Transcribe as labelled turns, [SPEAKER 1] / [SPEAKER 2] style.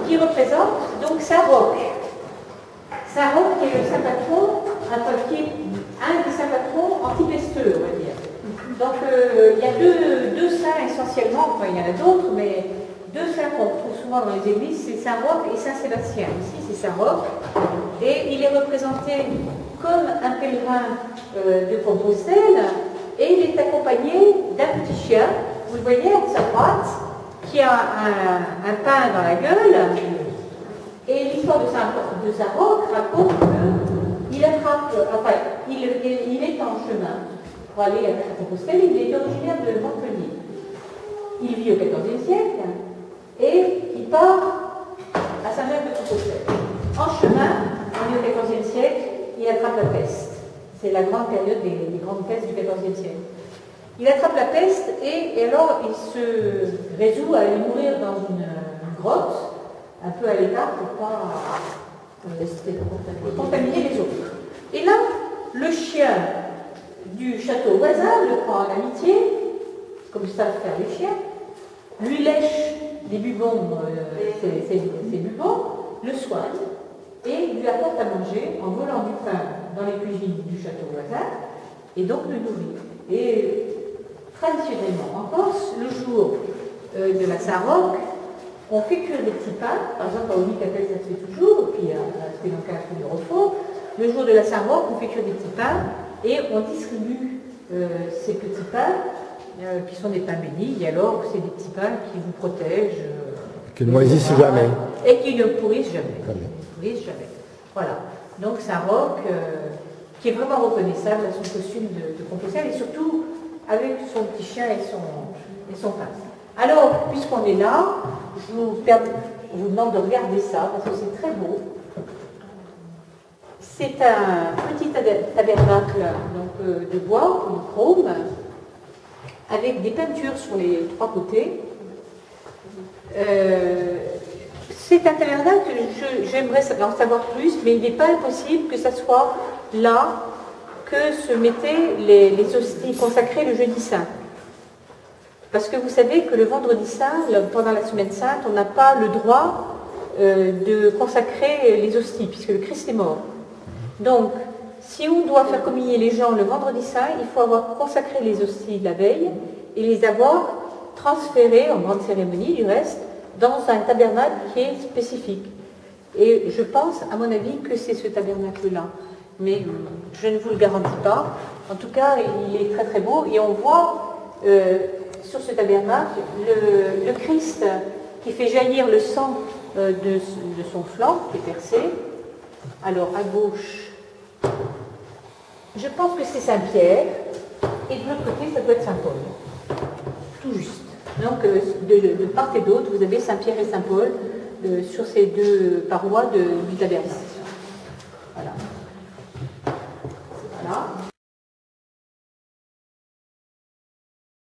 [SPEAKER 1] qui représente donc Saint-Roch. Saint-Roch est le saint patron, qui est un des saints patrons antipesteux, on va dire. Donc il y a deux saints essentiellement, enfin il y en a d'autres, mais deux saints qu'on retrouve souvent dans les églises, c'est Saint-Roch et Saint-Sébastien. Ici c'est Saint-Roch, et il est représenté comme un pèlerin de Compostelle, et il est accompagné d'un petit chien, vous le voyez à sa droite, qui a un pain dans la gueule. Et l'histoire de Saint-Roch raconte qu'il attrape, enfin, il est en chemin pour aller à Compostelle. Il est originaire de Montpellier. Il vit au XIVe siècle et il part à Saint-Jacques de Compostelle. En chemin, on est au XIVe siècle, il attrape la peste. C'est la grande période des grandes pestes du XIVe siècle. Il attrape la peste et alors il se résout à aller mourir dans une grotte, un peu à l'écart pour ne pas contaminer les autres. Et là, le chien du château voisin le prend en amitié, comme savent faire les chiens, lui lèche des bubons, ses bubons, le soigne et lui apporte à manger en volant du pain dans les cuisines du château voisin et donc le nourrit. Et traditionnellement en Corse, le jour de la Saint-Roch, on fait cuire des petits pains, par exemple à Onicapel ça se fait toujours, et puis à Spélanca de Rochefort. Le jour de la Saint-Roch, on fait cuire des petits pains et on distribue ces petits pains qui sont des pains bénis, et alors c'est des petits pains qui vous protègent.
[SPEAKER 2] Qui ne moisissent jamais.
[SPEAKER 1] Et qui ne pourrissent jamais. Voilà. Donc Saint-Roch, qui est vraiment reconnaissable à son costume de Compostelle, et surtout avec son petit chien et son pain. Alors, puisqu'on est là, je vous demande de regarder ça, parce que c'est très beau. C'est un petit tabernacle donc, de bois, polychrome, avec des peintures sur les trois côtés. C'est un tabernacle, j'aimerais en savoir plus, mais il n'est pas impossible que ça soit là que se mettaient les hosties consacrées le jeudi saint. Parce que vous savez que le vendredi saint, pendant la semaine sainte, on n'a pas le droit de consacrer les hosties, puisque le Christ est mort. Donc, si on doit faire communier les gens le vendredi saint, il faut avoir consacré les hosties la veille et les avoir transférées, en grande cérémonie du reste, dans un tabernacle qui est spécifique. Et je pense, à mon avis, que c'est ce tabernacle-là. Mais je ne vous le garantis pas. En tout cas, il est très très beau et on voit sur ce tabernacle le Christ qui fait jaillir le sang de son flanc qui est percé. Alors à gauche, je pense que c'est Saint-Pierre et de l'autre côté ça doit être Saint-Paul. Tout juste. Donc de part et d'autre, vous avez Saint-Pierre et Saint-Paul sur ces deux parois du tabernacle. Voilà. Voilà.